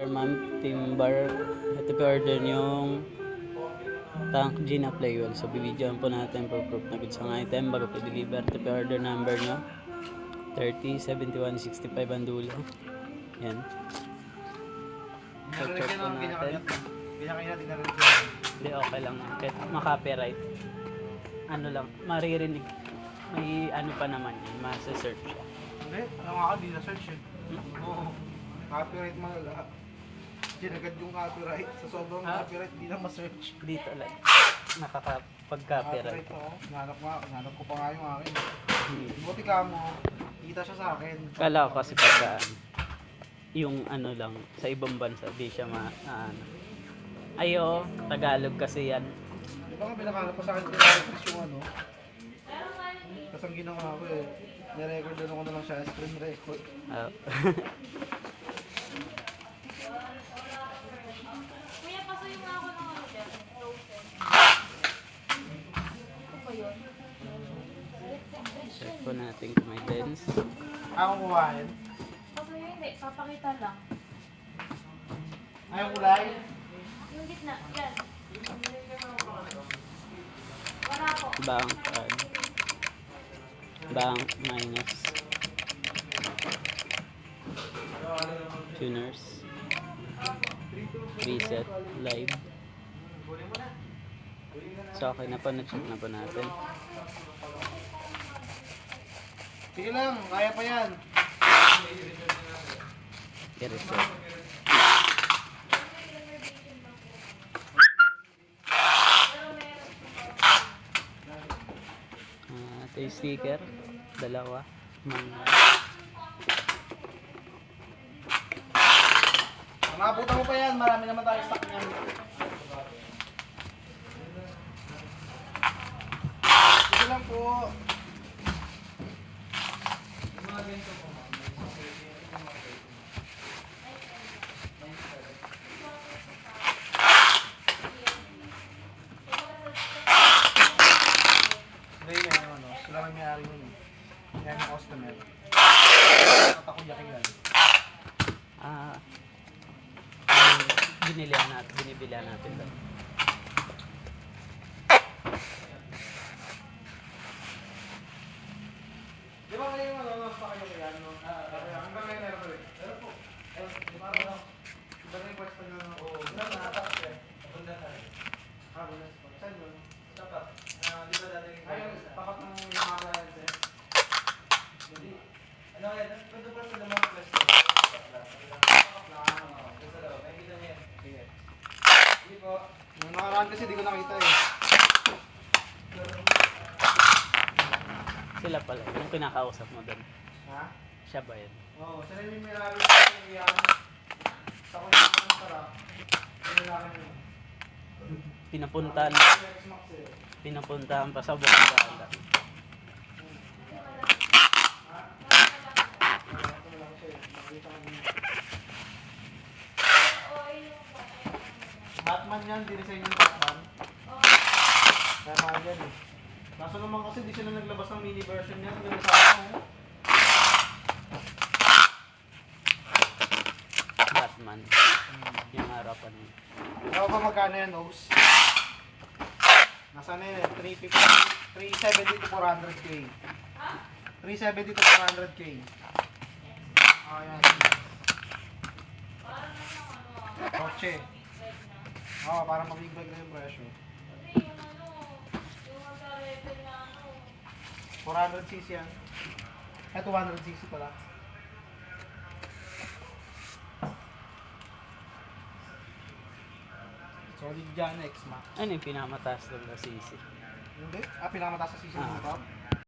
from Ma'am Timbar. Ito po order yung tank Gina Playwell. So bibidyoan po natin for proof na goods ang item bago po deliver. Ito po order number nyo 307165 ang dulo. Yan. So check po natin. Hindi, okay lang. Kahit makapiright. Ano lang, maririnig. May ano pa naman yun, masa-search siya. Hindi, ano nga ka, di na-search yun. Oo. Copyright malala. Ginagad yung copyright. Sa sobrang copyright, di na ma-search. Dito lang. Nakakapag-copyright. Oo. Nanap ko pa nga yung akin. Buti ka mo, kita siya sa akin. Kala ko kasi pagka yung ano lang, sa ibang bansa, di siya ano. Ayo, Tagalog kasi yan. Di ba nga binakalap pa sa akin yung ano? Kasi ang ginawa ko nirecord ko na lang siya, screen record. Oh. Kuya, pasuyin mo ako ng ano dyan, frozen. Ano ba yun? Check po natin kung may lens. Ako kumain. Pasuyin, hindi. Papakita lang. Ayaw kulay? Yung gitna, yan. Wala po. Bank card. Bank minus. Tuners. Reset. Live. So okay na po, na-check na po natin. Sige lang, kaya pa yan. I-reset. Ito yung sticker. Dalawa. Mabutan mo pa yan, marami naman tayo stock niyan. Sige lang po. Ngayon yan yung ano, sila may may-ari nun. Yan yung customer. Tatakong yan. Binibilihan natin lang. Di ba ngayon ano, nasa kayo kaya ano? Hanggang ngayon meron pa rin. Meron po. Di ba ano? Iba na yung question na oo. Meron na natapos eh. Bundas na rin. Bundas po. Saan yun? Tapat. Di ba dati? Ayun, tapat ng yung mga clients eh. Hindi. Ano kaya? Pwede pa sa lamang question. Hindi po. Nung nakaraan kasi di ko nakita eh. Sila pala. Yung pinakausap mo doon. Ha? Siya ba yun? Oo, sila yung may-ari ng iyan. Sa ko yung mga sarap. Yung lalaki yun. Pinapuntahan. X-Max eh. Pinapuntahan pa sa Bukanda. Batman yan, dinesign yung Batman. Kaya mahal yan eh. Kaso naman kasi di sila naglabas ng mini version yan. Yung sa ano Batman. Yung harapan niya. Ewan ko magkano yan, nose. Nasa na yun eh, 350, 370 to 400k. 370 to 400k. Ayan. Kotse. Oo, parang mabig-bag na yung presyo. 400cc yan. Eh, 200cc pala. Solid dyan, X-Max. Ano yung pinamataas doon na CC? Hindi? Pinakamataas sa cc ng motor?